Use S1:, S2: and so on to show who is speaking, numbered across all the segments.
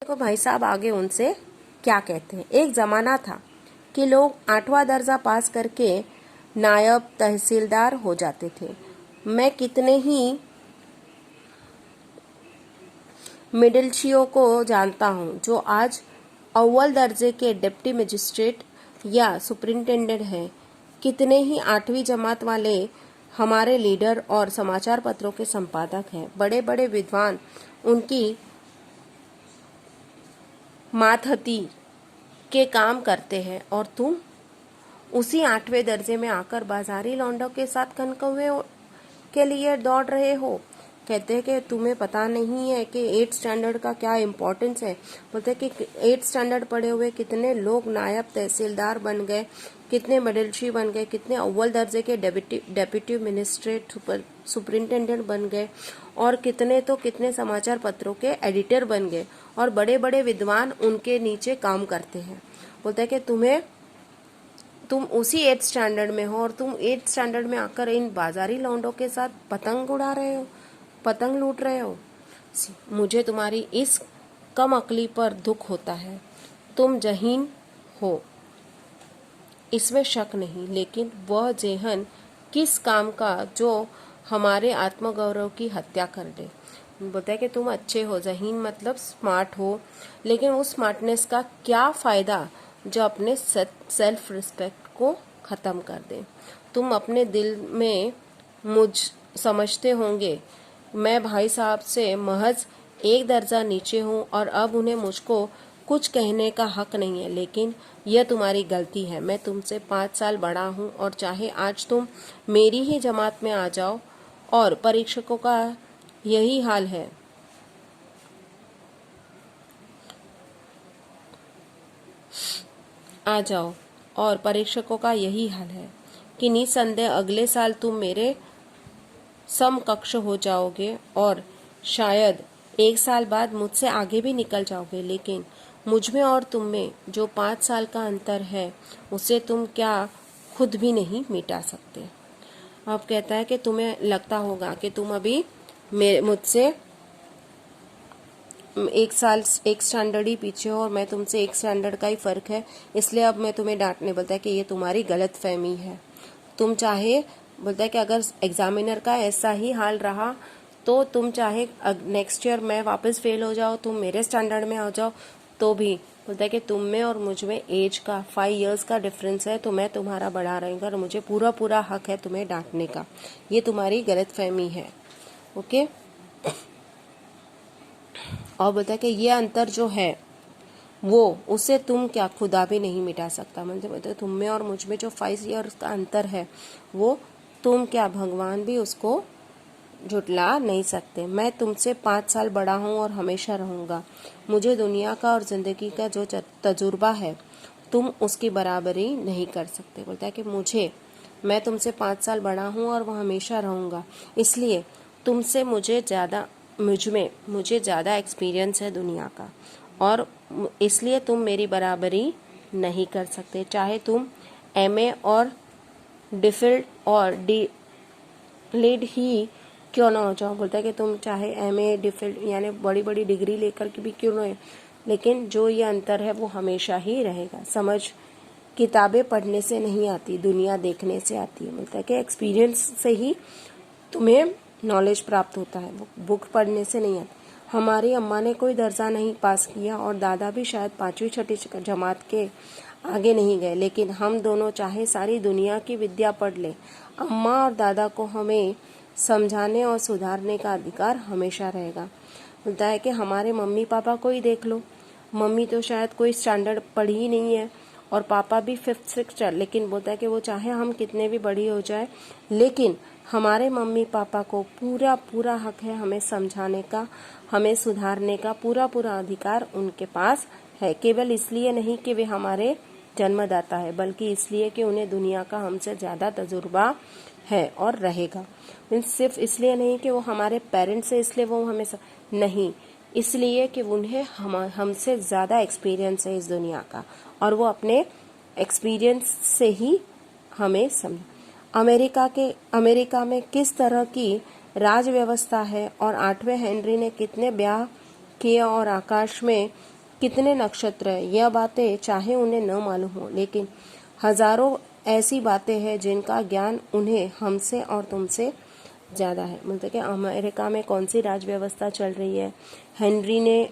S1: देखो भाई साहब आगे उनसे क्या कहते हैं। एक जमाना था कि लोग 8वां दर्जा पास करके नायब तहसीलदार हो जाते थे। मैं कितने ही मिडिलशियों को जानता हूँ जो आज अव्वल दर्जे के डिप्टी मजिस्ट्रेट या सुपरिंटेंडेंट हैं। कितने ही 8वीं जमात वाले हमारे लीडर और समाचार पत्रों के संपादक हैं। बड़े बड़े विद्वान उनकी मातहती के काम करते हैं और तुम उसी 8वें दर्जे में आकर बाजारी लौंडों के साथ कनकौवे के लिए दौड़ रहे हो। कहते हैं कि तुम्हें पता नहीं है कि 8 स्टैंडर्ड का क्या इम्पोर्टेंस है। बोलते हैं कि 8 स्टैंडर्ड पढ़े हुए कितने लोग नायब तहसीलदार बन गए, कितने मिडिलशी बन गए, कितने अव्वल दर्जे के डेप्यूटी मिनिस्ट्रेट सुपरिंटेंडेंट बन गए और कितने समाचार पत्रों के एडिटर बन गए और बड़े बड़े विद्वान उनके नीचे काम करते हैं। बोलते हैं कि तुम उसी 8 स्टैंडर्ड में हो और तुम 8 स्टैंडर्ड में आकर इन बाजारी लौंडों के साथ पतंग उड़ा रहे हो, पतंग लूट रहे हो। मुझे तुम्हारी इस कम अकली पर दुख होता है। तुम जहीन हो, इसमें शक नहीं, लेकिन वह जेहन किस काम का जो हमारे आत्मगौरव की हत्या कर दे। बोलता है कि तुम अच्छे हो, जहीन मतलब स्मार्ट हो, लेकिन उस स्मार्टनेस का क्या फायदा जो अपने सेल्फ रिस्पेक्ट को खत्म कर दे। तुम अपने दिल में मुझ समझते होंगे मैं भाई साहब से महज 1 दर्जा नीचे हूँ और अब उन्हें मुझको कुछ कहने का हक नहीं है, लेकिन यह तुम्हारी गलती है। मैं तुमसे 5 साल बड़ा हूँ और चाहे आज तुम मेरी ही जमात में आ जाओ और परीक्षकों का यही हाल है। आ जाओ और परीक्षकों का यही हाल है कि निसंदेह अगले साल तुम मेरे समकक्ष हो जाओगे और शायद 1 साल बाद मुझसे आगे भी निकल जाओगे, लेकिन मुझ में और तुम में जो 5 साल का अंतर है उसे तुम क्या खुद भी नहीं मिटा सकते। अब कहता है कि तुम्हें लगता होगा कि तुम अभी मुझसे 1 स्टैंडर्ड ही पीछे हो और मैं तुमसे 1 स्टैंडर्ड का ही फर्क है, इसलिए अब मैं तुम्हें डांटने बोलता है कि ये तुम्हारी गलत फहमी है। तुम चाहे बोलता है कि अगर एग्जामिनर का ऐसा ही हाल रहा तो तुम चाहे नेक्स्ट ईयर मैं वापस फेल हो जाओ, तुम मेरे स्टैंडर्ड में आ जाओ, तो भी बोलता है कि तुम में और मुझ में एज का 5 इयर्स का डिफरेंस है, तो मैं तुम्हारा बड़ा रहूंगा और मुझे पूरा हक है तुम्हें डांटने का। ये तुम्हारी गलत फहमी है। ओके। और बोलता है कि ये अंतर जो है वो उसे तुम क्या खुदा भी नहीं मिटा सकता। मतलब तुम में और मुझ में जो 5 इयर्स का अंतर है वो तुम क्या भगवान भी उसको झुटला नहीं सकते। मैं तुमसे 5 साल बड़ा हूँ और हमेशा रहूंगा। मुझे दुनिया का और जिंदगी का जो तजुर्बा है तुम उसकी बराबरी नहीं कर सकते। बोलता है कि मैं तुमसे 5 साल बड़ा हूँ और वह हमेशा रहूंगा, इसलिए तुमसे मुझे ज़्यादा एक्सपीरियंस है दुनिया का और इसलिए तुम मेरी बराबरी नहीं कर सकते, चाहे तुम MA और डिफिल्ड और लीड ही क्यों ना हो जाओ। बोलता है कि तुम चाहे MA डिफिल्ड यानी बड़ी बड़ी डिग्री लेकर के भी क्यों ना हो, लेकिन जो ये अंतर है वो हमेशा ही रहेगा। समझ किताबें पढ़ने से नहीं आती, दुनिया देखने से आती है। बोलता है कि एक्सपीरियंस से ही तुम्हें नॉलेज प्राप्त होता है, वो बुक पढ़ने से नहीं आती। हमारी अम्मा ने कोई दर्जा नहीं पास किया और दादा भी शायद 5वीं 6ठी जमात के आगे नहीं गए, लेकिन हम दोनों चाहे सारी दुनिया की विद्या पढ़ ले, अम्मा और दादा को हमें समझाने और सुधारने का अधिकार हमेशा रहेगा। बोलता है कि हमारे मम्मी पापा को ही देख लो, मम्मी तो शायद कोई स्टैंडर्ड पढ़ी ही नहीं है और पापा भी 5th 6th, लेकिन बोलता है कि वो चाहे हम कितने भी बड़ी हो जाए, लेकिन हमारे मम्मी पापा को पूरा हक है हमें समझाने का, हमें सुधारने का पूरा अधिकार उनके पास है। केवल इसलिए नहीं कि वे हमारे जन्मदाता है, बल्कि इसलिए कि उन्हें दुनिया का हमसे ज्यादा तजुर्बा है और रहेगा। सिर्फ इसलिए नहीं कि वो हमारे पेरेंट्स है इसलिए वो हमें नहीं, इसलिए कि उन्हें हमसे ज्यादा एक्सपीरियंस है इस दुनिया का और वो अपने एक्सपीरियंस से ही हमें समझ। अमेरिका में किस तरह की राज व्यवस्था है और 8वें हेनरी ने कितने ब्याह के और आकाश में कितने नक्षत्र हैं, यह बातें चाहे उन्हें न मालूम हो, लेकिन हजारों ऐसी बातें हैं जिनका ज्ञान उन्हें हमसे और तुमसे ज़्यादा है। मतलब कि अमेरिका में कौन सी राज व्यवस्था चल रही है,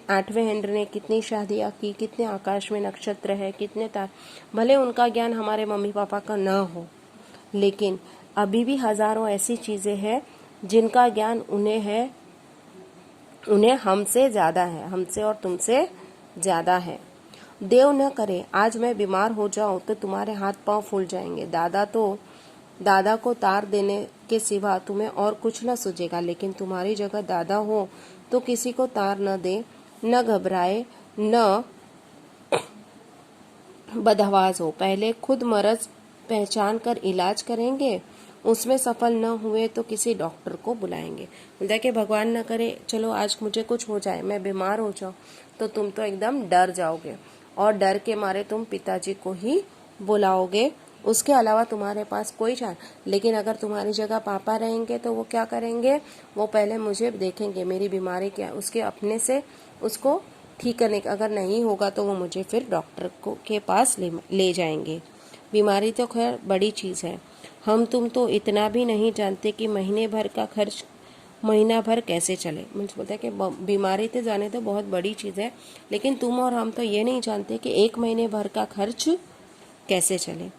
S1: 8वें हेनरी ने कितनी शादियाँ की, कितने आकाश में नक्षत्र है, कितने तार, भले उनका ज्ञान हमारे मम्मी पापा का न हो, लेकिन अभी भी हजारों ऐसी चीज़ें हैं जिनका ज्ञान उन्हें है, उन्हें हमसे ज़्यादा है, हमसे और तुमसे ज़्यादा है। देव न करे आज मैं बीमार हो जाऊं तो तुम्हारे हाथ पांव फूल जाएंगे। दादा को तार देने के सिवा तुम्हें और कुछ न सूझेगा, लेकिन तुम्हारी जगह दादा हो तो किसी को तार न दे, न घबराए, न बदहवास हो। पहले खुद मर्ज पहचान कर इलाज करेंगे, उसमें सफल न हुए तो किसी डॉक्टर को बुलाएंगे। देखिए, भगवान न करे चलो आज मुझे कुछ हो जाए, मैं बीमार हो जाऊं, तो तुम तो एकदम डर जाओगे और डर के मारे तुम पिताजी को ही बुलाओगे, उसके अलावा तुम्हारे पास कोई चार। लेकिन अगर तुम्हारी जगह पापा रहेंगे तो वो क्या करेंगे, वो पहले मुझे देखेंगे मेरी बीमारी क्या है, उसके अपने से उसको ठीक करने का, अगर नहीं होगा तो वो मुझे फिर डॉक्टर को के पास ले जाएंगे। बीमारी तो खैर बड़ी चीज़ है, हम तुम तो इतना भी नहीं जानते कि महीने भर का खर्च महीना भर कैसे चले। मुझे बोलता है कि बीमारी तो जाने तो बहुत बड़ी चीज़ है, लेकिन तुम और हम तो ये नहीं जानते कि एक महीने भर का खर्च कैसे चले।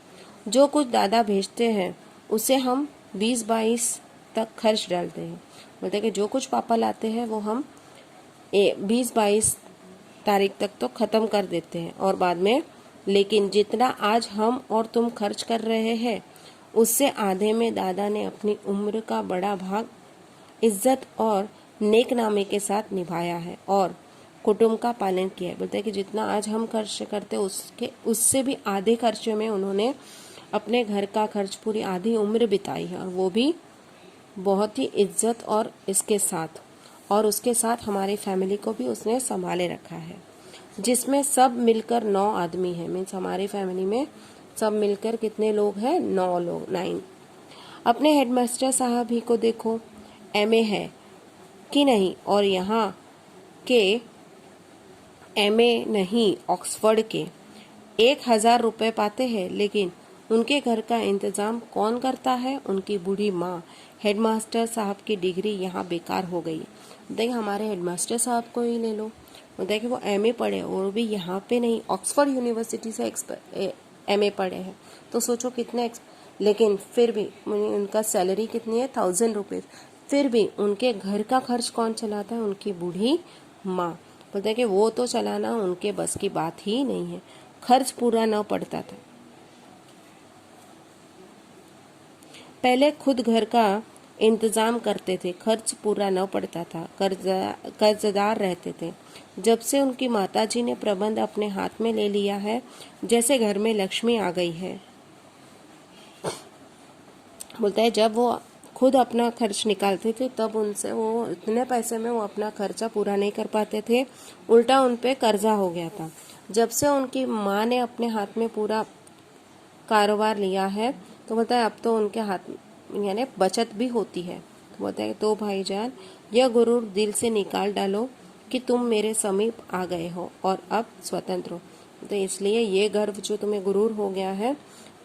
S1: जो कुछ दादा भेजते हैं उसे हम 20-22 तक खर्च डालते हैं। बोलते हैं कि जो कुछ पापा लाते हैं वो हम 20-22 तारीख तक तो ख़त्म कर देते हैं और बाद में, लेकिन जितना आज हम और तुम खर्च कर रहे हैं उससे आधे में दादा ने अपनी उम्र का बड़ा भाग इज्जत और नेकनामे के साथ निभाया है और कुटुंब का पालन किया है। बोलते हैं कि जितना आज हम खर्च करते उससे भी आधे खर्चे में उन्होंने अपने घर का खर्च पूरी आधी उम्र बिताई है, और वो भी बहुत ही इज्जत और इसके साथ, और उसके साथ हमारी फैमिली को भी उसने संभाले रखा है, जिसमें सब मिलकर 9 आदमी हैं। मीन्स हमारी फैमिली में सब मिलकर कितने लोग हैं, 9 लोग, 9। अपने हेडमास्टर साहब ही को देखो, एमए है कि नहीं, और यहाँ के एमए नहीं ऑक्सफोर्ड के 1000 रुपये पाते हैं, लेकिन उनके घर का इंतजाम कौन करता है, उनकी बूढ़ी माँ। हेडमास्टर साहब की डिग्री यहाँ बेकार हो गई। देखिए, हमारे हेडमास्टर साहब को ही ले लो, देखिए वो एमए पढ़े और भी यहाँ पे नहीं, ऑक्सफोर्ड यूनिवर्सिटी से एमए पढ़े हैं, तो सोचो कितने लेकिन फिर भी उनका सैलरी कितनी है, 1000 रुपीज़। फिर भी उनके घर का खर्च कौन चलाता है, उनकी बूढ़ी माँ। बोलते हैं कि वो तो चलाना उनके बस की बात ही नहीं है, खर्च पूरा न पड़ता था। पहले खुद घर का इंतजाम करते थे, खर्च पूरा न पड़ता था, कर्जदार रहते थे। जब से उनकी माताजी ने प्रबंध अपने हाथ में ले लिया है, जैसे घर में लक्ष्मी आ गई है। बोलता है जब वो खुद अपना खर्च निकालते थे तब उनसे वो इतने पैसे में वो अपना खर्चा पूरा नहीं कर पाते थे, उल्टा उन पे कर्जा हो गया था। जब से उनकी माँ ने अपने हाथ में पूरा कारोबार लिया है तो बोलता है अब तो उनके हाथ यानी बचत भी होती है। तो बोलता है तो भाईजान, यह गुरूर दिल से निकाल डालो कि तुम मेरे समीप आ गए हो और अब स्वतंत्र हो। तो इसलिए ये गर्व जो तुम्हें गुरूर हो गया है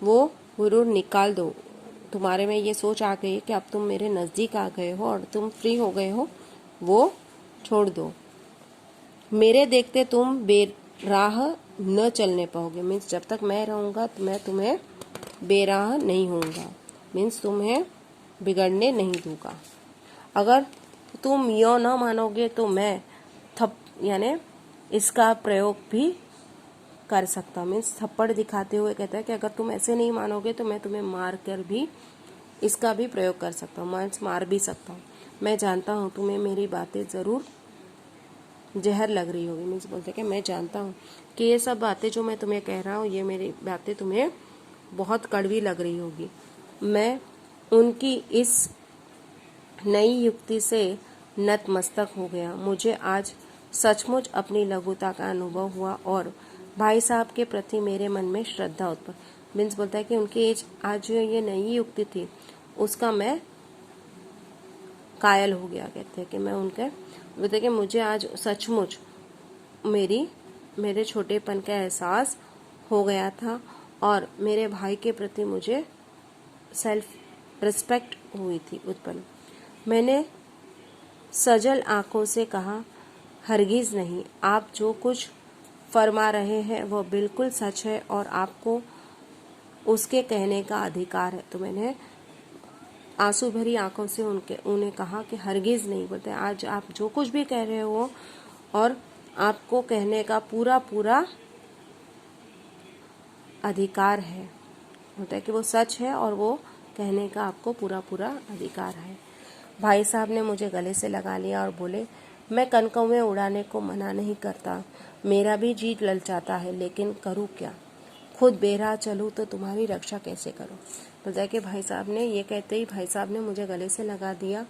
S1: वो गुरूर निकाल दो। तुम्हारे में ये सोच आ गई है कि अब तुम मेरे नज़दीक आ गए हो और तुम फ्री हो गए हो, वो छोड़ दो। मेरे देखते तुम बेराह न चलने पाओगे। मीन्स जब तक मैं रहूँगा तो मैं तुम्हें बेराह नहीं होऊंगा, मीन्स तुम्हें बिगड़ने नहीं दूंगा। अगर तुम यो न मानोगे तो मैं यानी इसका प्रयोग भी कर सकता। मीन्स थप्पड़ दिखाते हुए कहता है कि अगर तुम ऐसे नहीं मानोगे तो मैं तुम्हें मार कर भी इसका भी प्रयोग कर सकता हूँ, मीन्स मार भी सकता हूँ। मैं जानता हूँ तुम्हें मेरी बातें ज़रूर जहर लग रही होगी। मीन्स बोलते कि मैं जानता हूँ कि ये सब बातें जो मैं तुम्हें कह रहा हूँ, ये मेरी बातें तुम्हें बहुत कड़वी लग रही होगी। मैं उनकी इस नई युक्ति से नतमस्तक हो गया। मुझे आज सचमुच अपनी लघुता का अनुभव हुआ और भाई साहब के प्रति मेरे मन में श्रद्धा उत्पन्न। मीन्स बोलता है कि उनकी आज जो ये नई युक्ति थी उसका मैं कायल हो गया। कहते हैं कि मैं बोलते कि मुझे आज सचमुच मेरे छोटेपन का एहसास हो गया था और मेरे भाई के प्रति मुझे सेल्फ रिस्पेक्ट हुई थी उत्पन्न। मैंने सजल आंखों से कहा, हरगिज नहीं, आप जो कुछ फरमा रहे हैं वह बिल्कुल सच है और आपको उसके कहने का अधिकार है। तो मैंने आंसू भरी आंखों से उन्हें कहा कि हरगिज नहीं, बोलते आज आप जो कुछ भी कह रहे हो और आपको कहने का पूरा पूरा अधिकार है। होता है कि वो सच है और वो कहने का आपको पूरा पूरा अधिकार है। भाई साहब ने मुझे गले से लगा लिया और बोले, मैं कनकौवे उड़ाने को मना नहीं करता, मेरा भी जी ललचाता है, लेकिन करूँ क्या, खुद बेराह चलूँ तो तुम्हारी रक्षा कैसे करूँ। बोलता है कि भाई साहब ने ये कहते ही भाई साहब ने मुझे गले से लगा दिया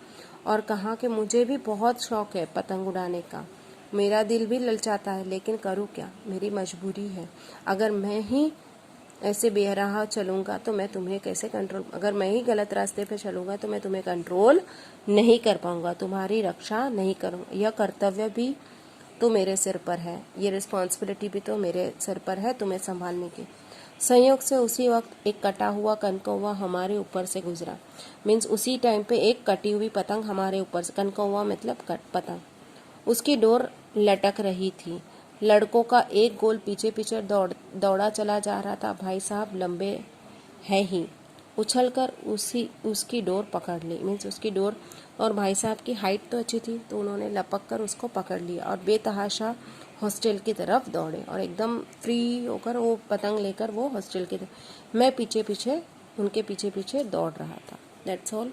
S1: और कहा कि मुझे भी बहुत शौक है पतंग उड़ाने का, मेरा दिल भी ललचाता है, लेकिन करूँ क्या, मेरी मजबूरी है। अगर मैं ही ऐसे बेराह चलूँगा तो मैं तुम्हें कैसे कंट्रोल, अगर मैं ही गलत रास्ते पे चलूँगा तो मैं तुम्हें कंट्रोल नहीं कर पाऊँगा, तुम्हारी रक्षा नहीं करूँगा। यह कर्तव्य भी तो मेरे सिर पर है, ये रिस्पॉन्सिबिलिटी भी तो मेरे सिर पर है तुम्हें संभालने की। संयोग से उसी वक्त एक कटा हुआ कनकौवा हमारे ऊपर से गुजरा। मीन्स उसी टाइम पे एक कटी हुई पतंग हमारे ऊपर से, कनकौवा मतलब पतंग, उसकी डोर लटक रही थी। लड़कों का एक गोल पीछे पीछे दौड़ा चला जा रहा था। भाई साहब लंबे है ही, उछलकर उसकी डोर पकड़ ली। मीन्स उसकी डोर, और भाई साहब की हाइट तो अच्छी थी तो उन्होंने लपक कर उसको पकड़ लिया और बेतहाशा हॉस्टल की तरफ दौड़े और एकदम फ्री होकर वो पतंग लेकर वो हॉस्टल की तरफ, मैं पीछे पीछे उनके पीछे पीछे दौड़ रहा था। That's all.